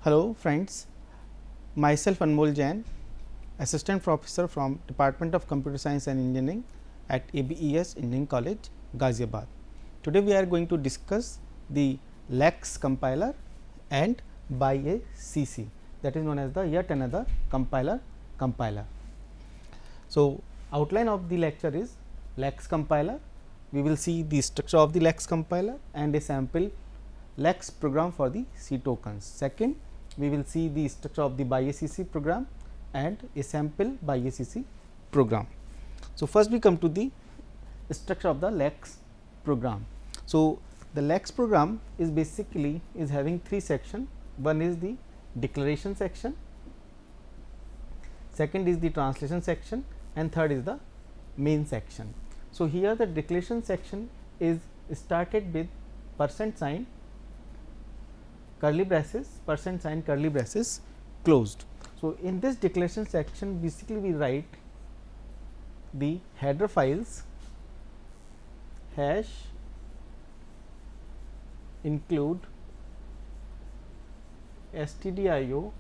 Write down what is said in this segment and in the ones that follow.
Hello friends, myself Anmol Jain, Assistant Professor from Department of Computer Science and Engineering at ABES Engineering College, Ghaziabad. Today we are going to discuss the LEX compiler and BIACC, that is known as the yet another compiler. So, outline of the lecture is LEX compiler. We will see the structure of the LEX compiler and a sample LEX program for the C tokens. Second, we will see the structure of the BIACC program and a sample BIACC program. So, first we come to the structure of the LEX program. So, the LEX program is basically is having three sections. One is the declaration section, second is the translation section, and third is the main section. So, here the declaration section is started with %, curly braces, %, curly braces closed. So, in this declaration section basically we write the header files hash include stdio.h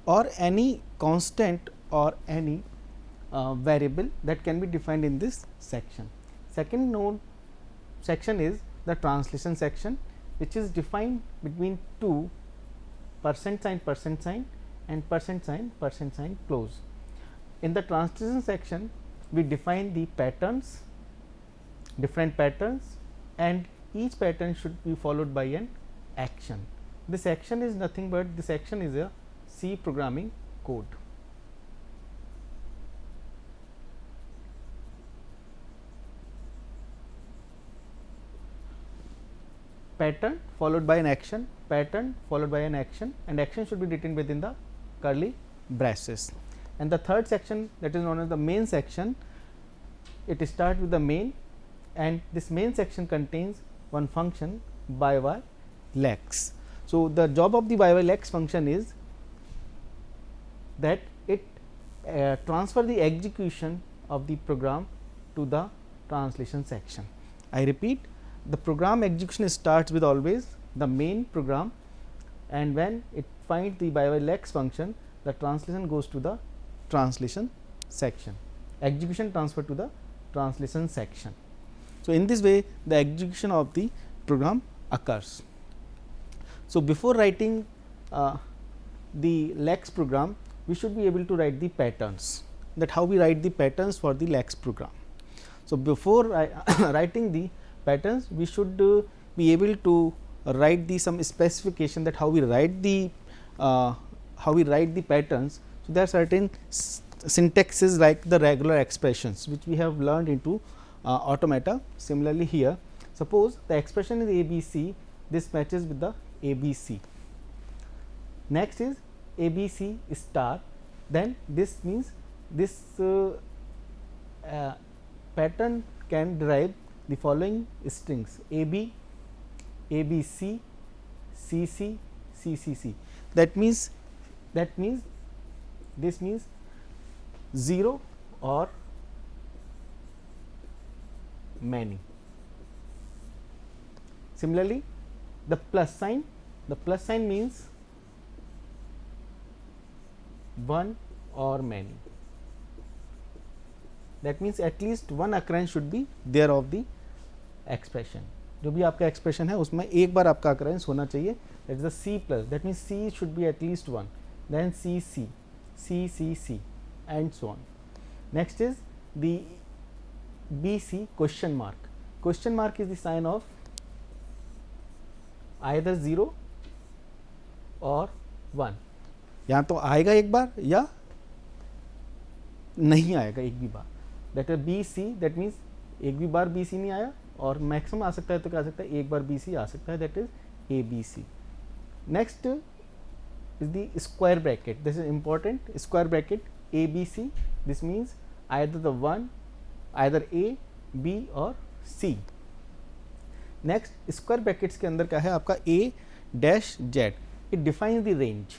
or any constant or any variable that can be defined in this section. Second node section is the translation section, which is defined between two %, and %, close. In the translation section, we define the patterns, different patterns, and each pattern should be followed by an action. This action is nothing but this action is a C programming code. Pattern followed by an action, pattern followed by an action, and action should be written within the curly braces. And the third section, that is known as the main section, it starts with the main, and this main section contains one function BYLEX. So, the job of the BYLEX function is that it transfer the execution of the program to the translation section. I repeat, the program execution starts with always the main program, and when it finds the BYLEX function, the translation goes to the translation section, execution transfer to the translation section. So, in this way the execution of the program occurs. So, before writing the LEX program, we should be able to write the patterns, that how we write the patterns for the LEX program. So, before writing the patterns, we should be able to write the some specification that how we write the patterns. So, there are certain syntaxes like the regular expressions which we have learned into automata. Similarly, here suppose the expression is ABC, this matches with the ABC. Next is ABC star, then this means this pattern can derive the following strings AB, ABC, CC, CCC. That means this means 0 or many. Similarly, the plus sign means 1 or many. That means at least one occurrence should be there of the expression. जो भी आपका expression है उसमें एक बार आपका occurrence होना चाहिए. That is the C plus. That means C should be at least one. Then CC, CCC, and so on. Next is the BC question mark. Question mark is the sign of either 0 or 1. यहाँ तो आएगा एक बार या नहीं आएगा एक भी बार. That is BC. That means एक भी बार BC नहीं आया, और मैक्सिमम आ सकता है तो क्या आ सकता है, एक बार BC आ सकता है. That is ABC. Next is the square bracket. This is important. Square bracket ABC. This means either the one, either A, B or C. Next square brackets के अंदर क्या है आपका A dash Z. It defines the range.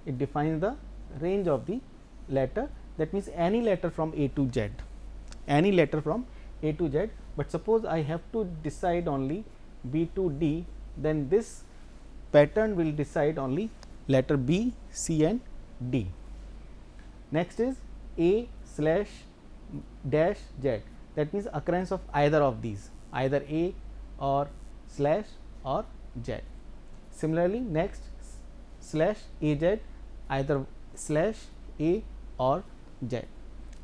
It defines the range of the letter. That means any letter from A to Z. Any letter from A to Z. But suppose I have to decide only B to D then this pattern will decide only letter B, C and D. Next is A slash dash Z, that means occurrence of either of these, either A or slash or Z. Similarly, next slash AZ, either slash A or Z.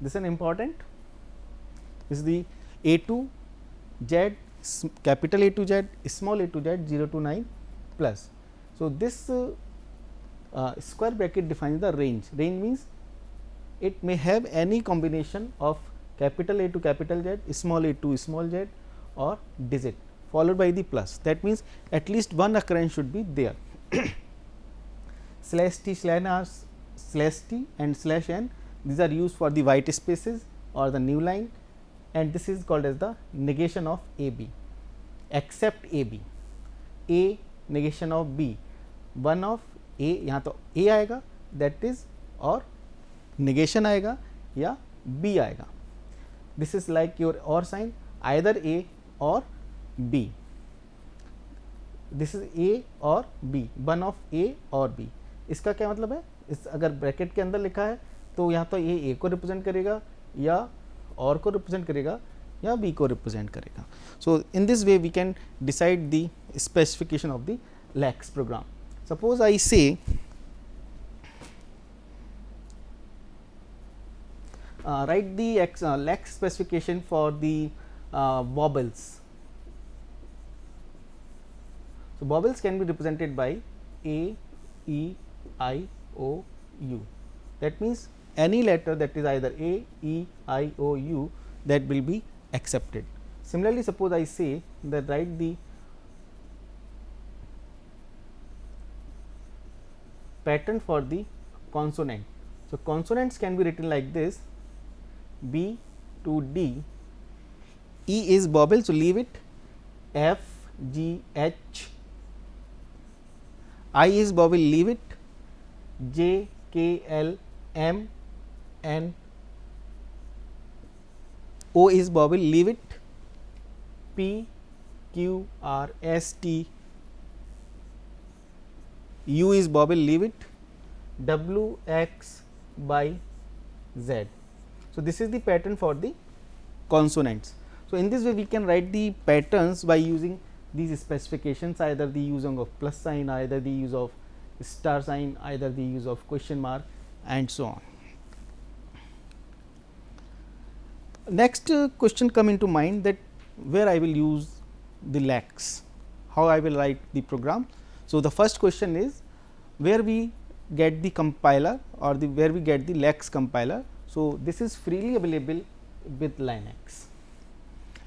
This is an important. This is the A to Z, capital A to Z, small a to Z, 0 to 9 plus. So, this square bracket defines the range. Range means it may have any combination of capital A to capital Z, small a to small z, or digit followed by the plus. That means at least one occurrence should be there. Slash t, slash t and slash n, these are used for the white spaces or the new line, and this is called as the negation of A B, except A B. A negation of B, one of A, यहाँ तो A आएगा, that is, और negation आएगा या B आएगा. This is like your or sign, either A or B. This is A or B, one of A or B. इसका क्या मतलब है? इस अगर ब्रैकेट के अंदर लिखा है तो यहाँ तो A को रिप्रेजेंट करेगा या और को रिप्रेजेंट करेगा या B को रिप्रेजेंट करेगा. So in this way we can decide the specification of the LAX program. Suppose I say write the LAX specification for the vowels. So vowels can be represented by A, E, I, O, U. That means any letter that is either A, E, I, O, U, that will be accepted. Similarly, suppose I say that write the pattern for the consonant. So consonants can be written like this: B to D. E is vowel, so leave it. F, G, H. I is vowel, leave it. J, K, L, M, N. O is vowel, leave it. P, Q, R, S, T. U is vowel, leave it. W, X, Y, Z. So this is the pattern for the consonants. So in this way we can write the patterns by using these specifications, either the use of plus sign, either the use of star sign, either the use of question mark, and so on. Next question come into mind, that where I will use the LAX, how I will write the program. So the first question is where we get the compiler or the where we get the LAX compiler. So this is freely available with Linux,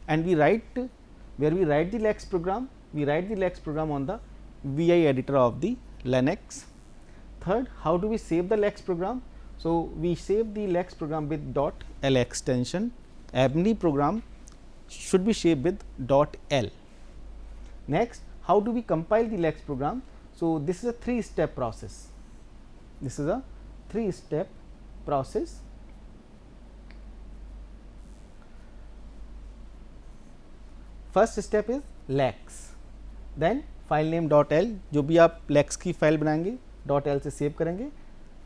and we write where we write the LAX program, we write the LAX program on the VI editor of the Linux. Third, how do we save the LAX program? So we save the LAX program with .l extension. Every program should be saved with .l. Next, how do we compile the LAX program? So this is a 3-step process. This is a 3-step process. First step is LAX, then file name .l, जो भी आप LAX की file बनाएंगे .l से save करेंगे,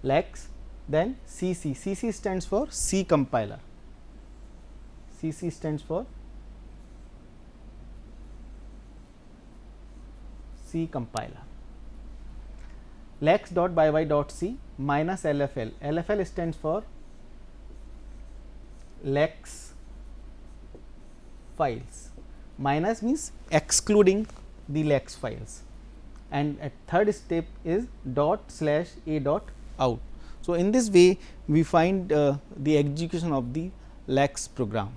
LAX, then CC, CC stands for C compiler, CC stands for C compiler. lax.yy.c minus LFL, LFL stands for LAX files. Minus means excluding the LAX files, and at third step is ./a.out. So in this way we find the execution of the LAX program.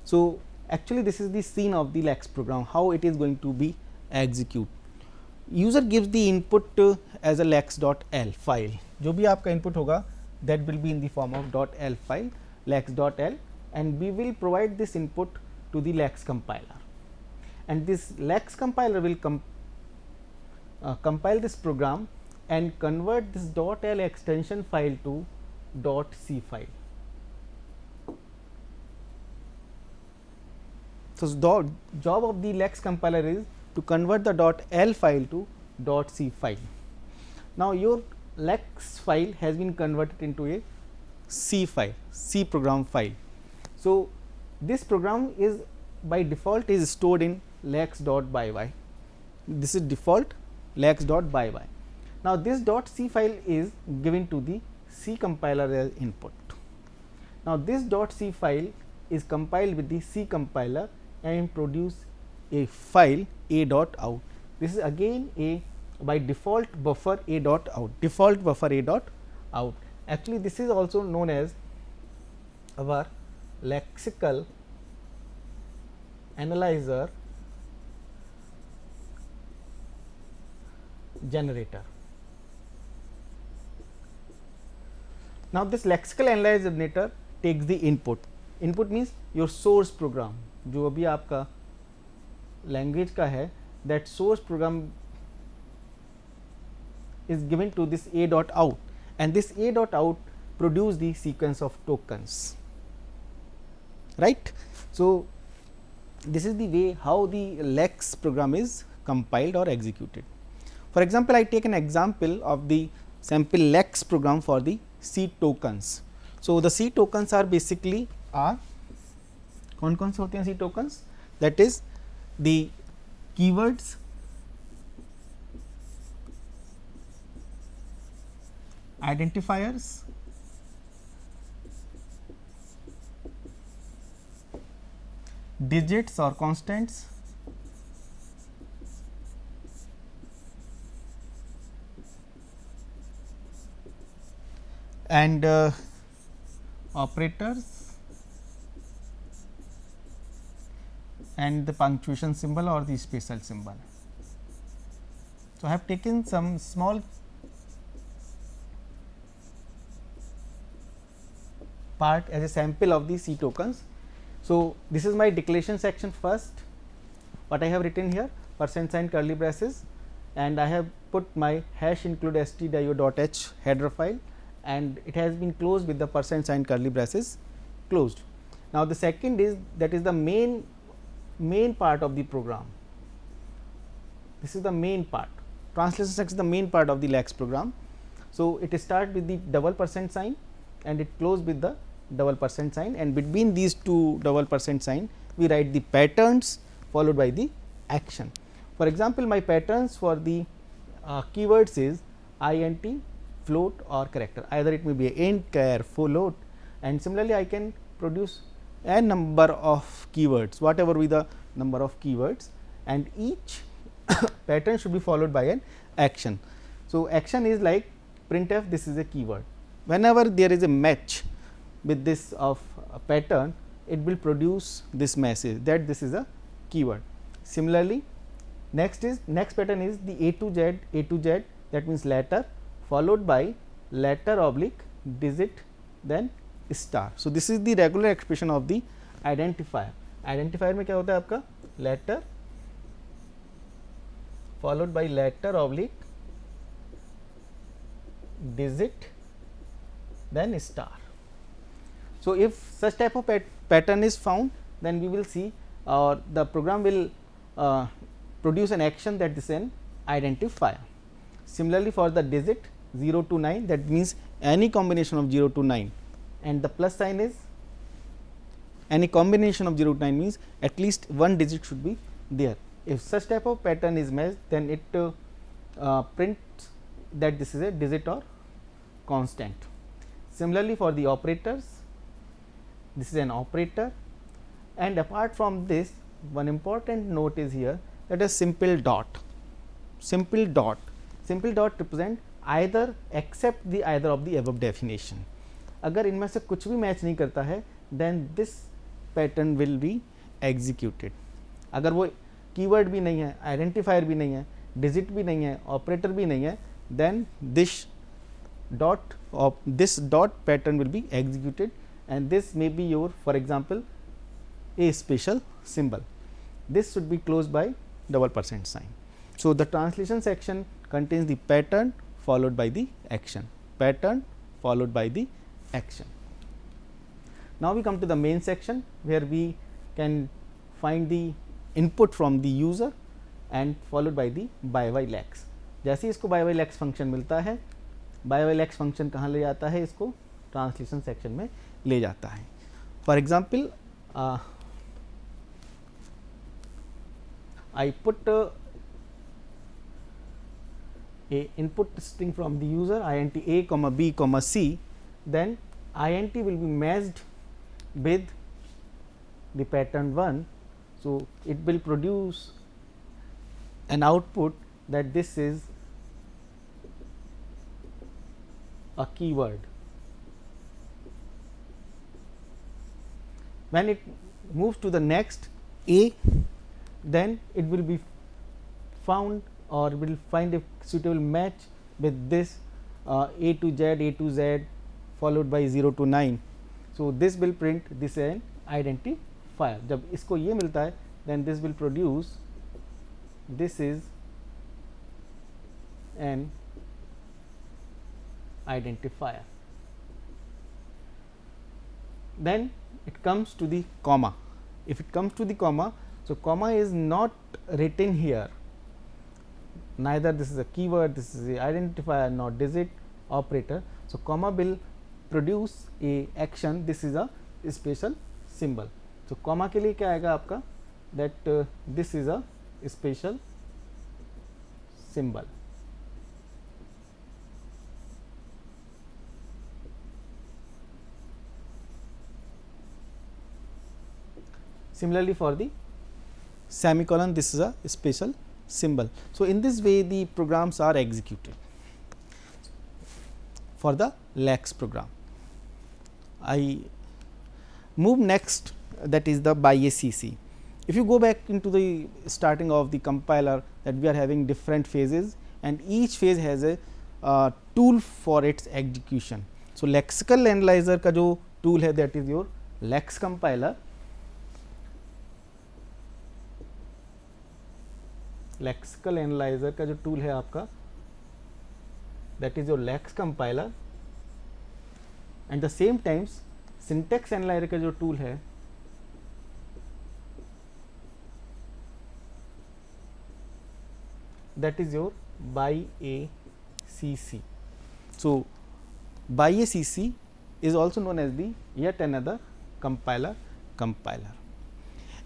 So actually this is the scene of the LAX program, how it is going to be executed. User gives the input as a lax.l file. जो भी आपका input होगा that will be in the form of .l file, lax.l, and we will provide this input to the LAX compiler, and this LAX compiler will compile this program and convert this .l extension file to .c file. So, the job of the LEX compiler is to convert the .l file to .c file. Now, your LEX file has been converted into a C file, C program file. So, this program is by default is stored in lex.bye. This is default lex.bye. Now, this .c file is given to the C compiler as input. Now, this .c file is compiled with the C compiler and produce a file a.out. This is again a by default buffer a.out, default buffer a.out. Actually, this is also known as our lexical analyzer generator. Now, this lexical analyzer generator takes the input. Input means your source program, जो अभी आपका language का है, that source program is given to this a.out, and this a.out produce the sequence of tokens, right. So, this is the way how the LEX program is compiled or executed. For example, I take an example of the sample LEX program for the C tokens. So, the C tokens are basically are कौन से होते हैं C tokens, that is the keywords, identifiers, digits or constants, and operators, and the punctuation symbol or the special symbol. So, I have taken some small part as a sample of the C tokens. So, this is my declaration section first. What I have written here, %sign curly braces, and I have put my hash include stdio.h header file, and it has been closed with the %sign curly braces closed. Now, the second is that is the main part of the program. This is the main part. Translation section is the main part of the LEX program. So, it starts with the double %sign and it closes with the double %sign, and between these two double %sign we write the patterns followed by the action. For example, my patterns for the keywords is int, float or character, either it may be int, char, float, and similarly I can produce a number of keywords, whatever be the number of keywords, and each pattern should be followed by an action. So, action is like printf, this is a keyword. Whenever there is a match with this of a pattern, it will produce this message that this is a keyword. Similarly, next pattern is the A to Z, that means letter followed by letter oblique digit then star. So, this is the regular expression of the identifier. Identifier में क्या होता है आपका letter followed by letter oblique digit then star. So, if such type of pattern is found, then we will see the program will produce an action that is an identifier. Similarly, for the digit 0 to 9, that means any combination of 0 to 9, and the plus sign is any combination of 0 to 9 means at least one digit should be there. If such type of pattern is matched, then it prints that this is a digit or constant. Similarly, for the operators, this is an operator, and apart from this, one important note is here, that is simple dot. Simple dot represent either except the either of the above definition. अगर इनमें से कुछ भी match नहीं करता है, then this pattern will be executed. अगर वो कीवर्ड भी नहीं है, आइडेंटिफायर भी नहीं है, डिजिट भी नहीं है, ऑपरेटर भी नहीं है, then this dot pattern will be executed, and this may be your, for example, a special symbol. This should be closed by double %sign. So, the translation section contains the pattern followed by the action, pattern followed by the action. Now, we come to the main section where we can find the input from the user and followed by the by_lex. जैसे ही इसको by_lex function मिलता है, by_lex function कहाँ ले जाता है, इसको translation section में ले जाता है. For example I put a input string from the user int a comma b comma c, then int will be matched with the pattern 1. So, it will produce an output that this is a keyword. When it moves to the next a, then it will be found or will find a suitable match with this a to z followed by 0 to 9. So, this will print this an identifier. जब इसको ये मिलता है, then this will produce this is an identifier. Then it comes to the comma. If it comes to the comma, so comma is not written here, neither this is a keyword, this is the identifier, not digit operator. So, comma will produce a action, this is a special symbol. So, comma के लिए क्या आएगा आपका, that this is a special symbol. Similarly, for the semicolon, this is a special symbol. So, in this way the programs are executed for the LEX program. I move next, that is the ByACC. If you go back into the starting of the compiler, that we are having different phases and each phase has a tool for its execution. So, lexical analyzer का जो tool है, that is your LEX compiler. Lexical analyser का जो tool है आपका, that is your Lex compiler. And the same times syntax analyser का जो tool है, that is your ByACC. So ByACC is also known as the yet another compiler.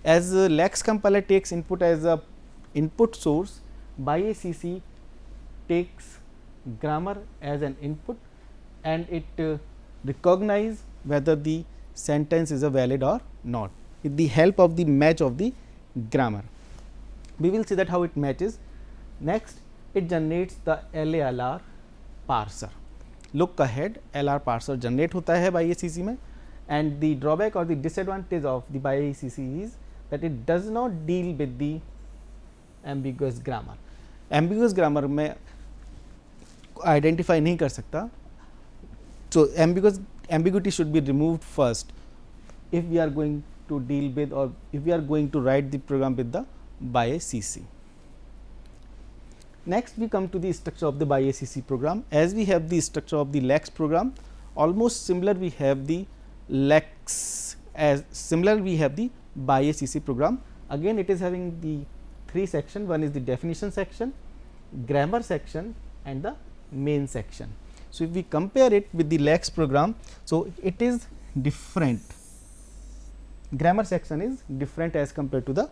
As LEX compiler takes input as a input source, ByACC takes grammar as an input and it recognize whether the sentence is a valid or not with the help of the match of the grammar. We will see that how it matches. Next, it generates the LALR parser. Look ahead, LR parser generate होता है ByACC में, and the drawback or the disadvantage of the ByACC is that it does not deal with the ambiguous grammar. Ambiguous grammar में identify नहीं कर सकता. So, ambiguity should be removed first if we are going to deal with or if we are going to write the program with the ByACC. Next, we come to the structure of the ByACC program. As we have the structure of the LEX program, almost similar we have the LEX, as similar we have the ByACC program. Again, it is having the three sections. One is the definition section, grammar section and the main section. So, if we compare it with the LEX program, so it is different. Grammar section is different as compared to the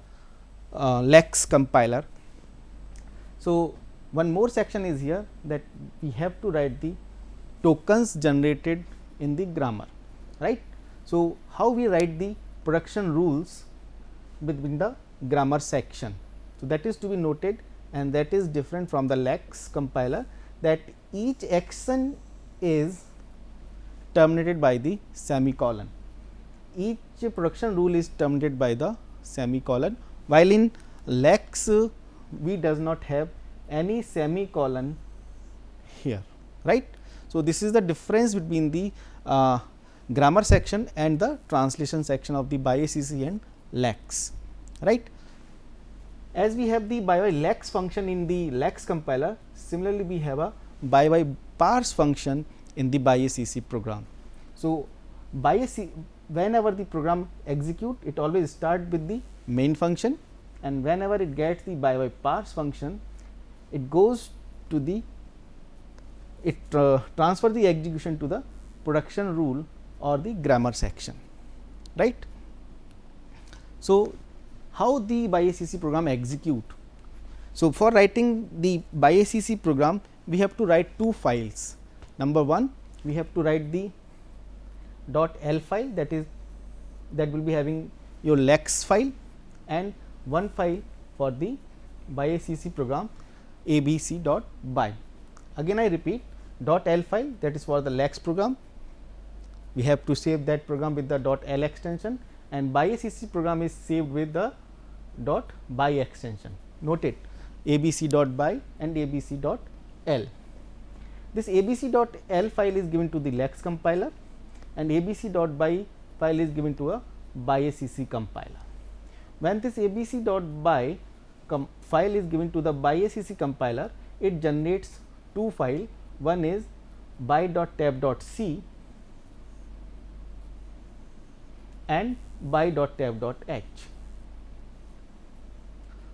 LEX compiler. So, one more section is here, that we have to write the tokens generated in the grammar, right. So, how we write the production rules within the grammar section. So, that is to be noted, and that is different from the LEX compiler, that each action is terminated by the semicolon. Each production rule is terminated by the semicolon, while in LEX we does not have any semicolon here, right. So, this is the difference between the grammar section and the translation section of the ByACC and LEX, right. As we have the by_lex function in the LEX compiler, similarly we have a by_parse function in the ByACC program. So, whenever the program execute, it always start with the main function, and whenever it gets the by parse function, it goes to the transfer the execution to the production rule or the grammar section, right. So, how the ByACC program execute? So, for writing the ByACC program, we have to write two files. Number one, we have to write the .l file, that will be having your lex file, and one file for the ByACC program abc.by. Again I repeat, .l file, that is for the lex program, we have to save that program with the .l extension, and ByACC program is saved with the .by extension. Note it, abc.by and abc.l. This abc.l file is given to the lex compiler, and abc.by file is given to a ByACC compiler. When this abc.by file is given to the ByACC compiler, it generates two files. One is by.tab.c and by.tab.h.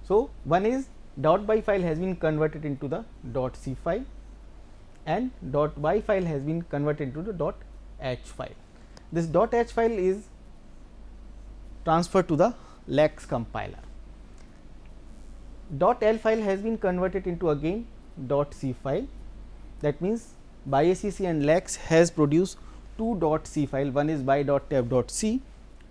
So, one is .by file has been converted into the .c file, and .by file has been converted into the .h file. This .h file is transferred to the lex compiler. .l file has been converted into again .c file. That means, ByACC and lex has produced two .c file, one is by.tab.c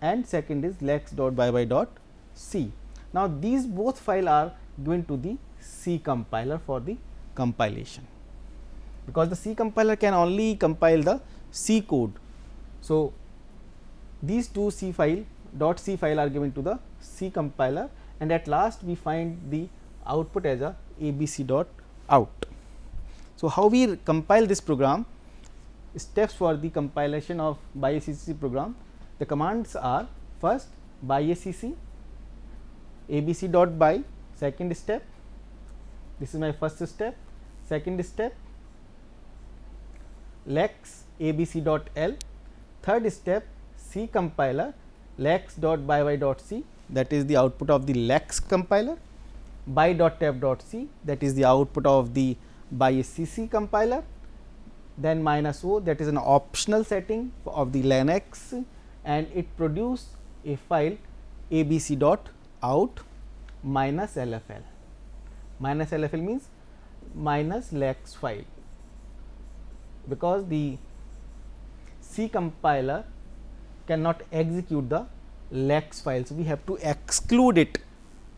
and second is lex.by.c. Now, these both file are given to the C compiler for the compilation, because the C compiler can only compile the C code. So, these two C file .c file are given to the C compiler, and at last we find the output as a abc.out. So, how we compile this program? Steps for the compilation of ByACC program. The commands are: first ByACC abc.by, second step, this is my first step, second step lex abc.l, third step C compiler lex.by.c, that is the output of the lex compiler, by.tab.c, that is the output of the ByACC compiler, then -o, that is an optional setting of the Linux, and it produce a file abc.out minus LFL. Minus LFL means minus lex file, because the C compiler cannot execute the lex files. We have to exclude it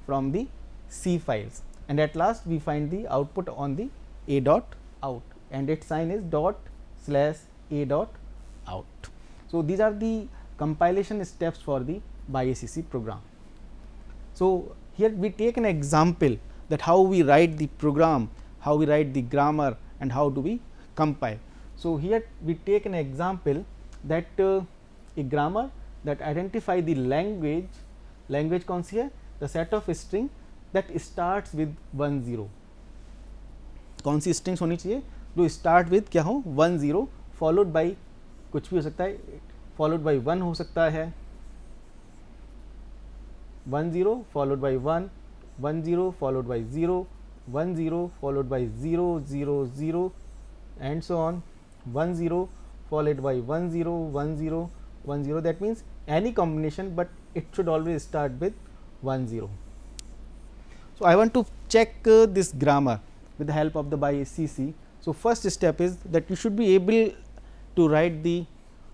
from the C files, and at last we find the output on the a.out, and its sign is ./a.out. So, these are the compilation steps for the ByACC program. So, here we take an example that how we write the program, how we write the grammar, and how do we compile. So, here we take an example that a grammar that identify the language कौन सी है, the set of string that starts with 10. कौन सी strings होनी चाहिए जो start with क्या हो 10 followed by कुछ भी हो सकता है, followed by 1 हो सकता है, 10 followed by 1, 10 followed by 0, 10 followed by 0, 0, 0 and so on, 10 followed by 10, 10, 10. That means any combination, but it should always start with 10. So, I want to check this grammar with the help of the ByACC. So, first step is that you should be able to write the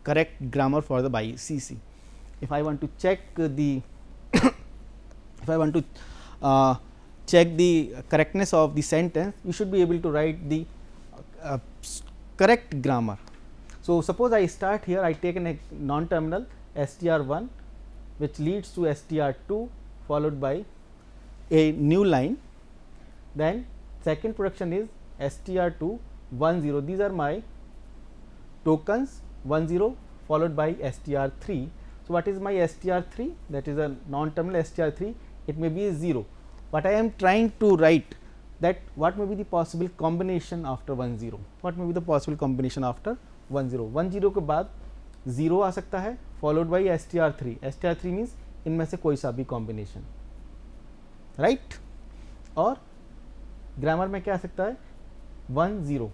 correct grammar for the ByACC. If I want to check the if I want to check the correctness of the sentence, you should be able to write the correct grammar. So, suppose I start here, I take a non-terminal str1 which leads to str2 followed by a new line, then second production is str2 10, these are my tokens 10 followed by str3. So, what is my str3? That is a non-terminal str3, it may be a 0, but I am trying to write that what may be the possible combination after 10, what may be the possible combination after 10. 10 के बाद 0 आ सकता है followed by str3. str3 means इनमें से कोई सा भी combination, right. और ग्रामर में क्या आ सकता है 1 0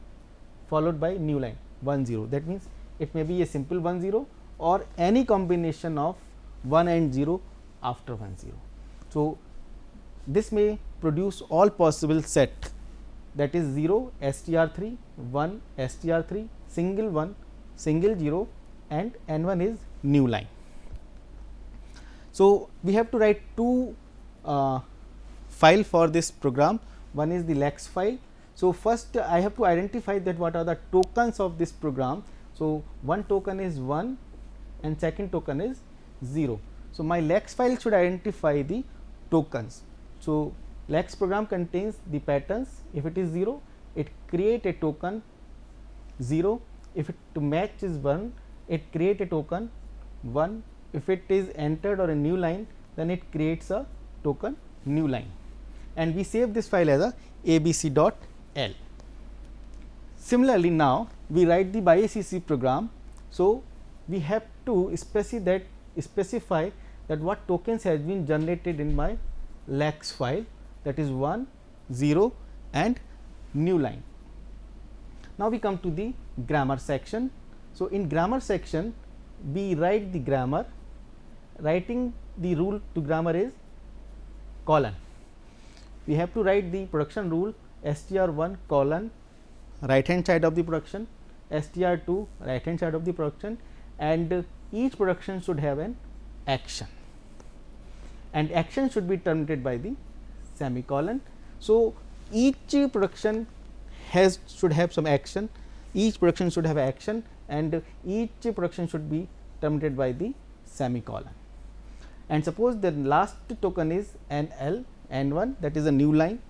followed by new line 1 0. That means it may be a simple 1 0 or any combination of 1 and 0 after 1 0. So this may produce all possible set, that is 0 str3, 1 str3, single 1, single 0, and n1 is new line. So we have to write two file for this program. One is the lex file. So first I have to identify that what are the tokens of this program. So one token is 1 and second token is 0. So my lex file should identify the tokens. So lex program contains the patterns. If it is 0, it create a token 0. If it to match is 1, it create a token 1. If it is entered or a new line, then it creates a token new line, and we save this file as a abc.l. Similarly, now we write the ByACC program. So we have to specify that what tokens has been generated in my lex file, that is 1, 0 and new line. Now we come to the grammar section. So in grammar section we write the grammar. Writing the rule to grammar is colon. We have to write the production rule str1 colon right hand side of the production, str2 right hand side of the production, and each production should have an action, and action should be terminated by the semicolon. So each production should have some action, each production should have action, and each production should be terminated by the semicolon. And suppose the last token is NL, N1, that is a new line.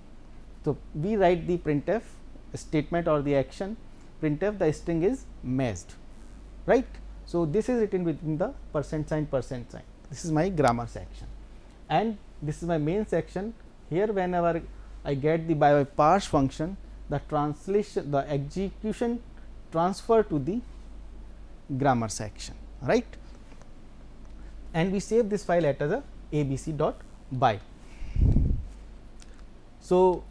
So we write the printf statement or the action. Printf, the string is matched, right. So this is written within the percent sign. This is my grammar section, and this is my main section. Here whenever I get the by parse function, the translation, the execution transfer to the grammar section, right. And we save this file as a abc.by. So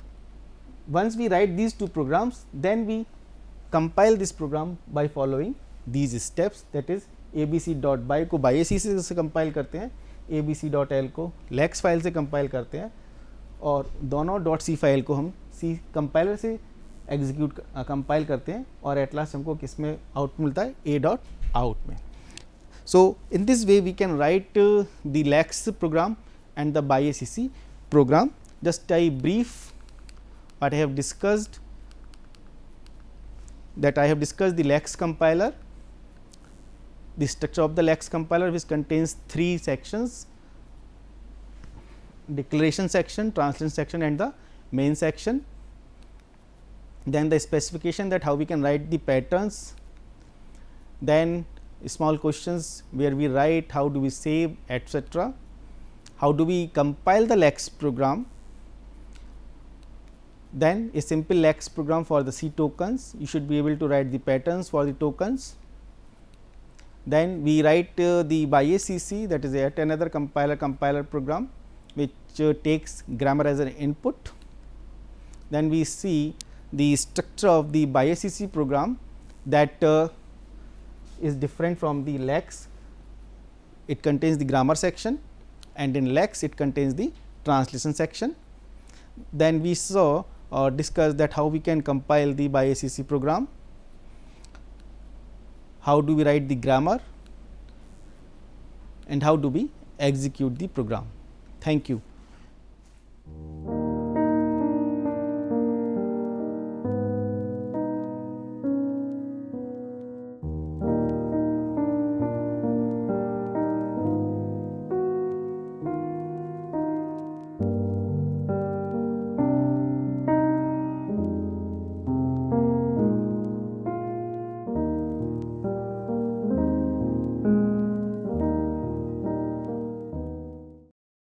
once we write these two programs, then we compile this program by following these steps, that is abc.by को ByACC से compile करते हैं, abc.l को lex file से compile करते हैं, और दोनों .c फाइल को हम c कंपाइलर से एग्जीक्यूट कंपाइल करते हैं, और एट लास्ट हमको किस में आउटपुट मिलता है a.out में. So in this way we can write the lex program and the ByACC program. Just a brief what I have discussed, that I have discussed the lex compiler, the structure of the lex compiler, which contains 3 sections: declaration section, translation section, and the main section. Then the specification, that how we can write the patterns, then small questions where we write how do we save, etc. How do we compile the lex program, then a simple lex program for the C tokens. You should be able to write the patterns for the tokens. Then we write the ByACC, that is yet another compiler program which takes grammar as an input. Then we see the structure of the ByACC program, that is different from the lex. It contains the grammar section, and in lex it contains the translation section. Then we saw or discussed that how we can compile the ByACC program, how do we write the grammar, and how do we execute the program. Thank you.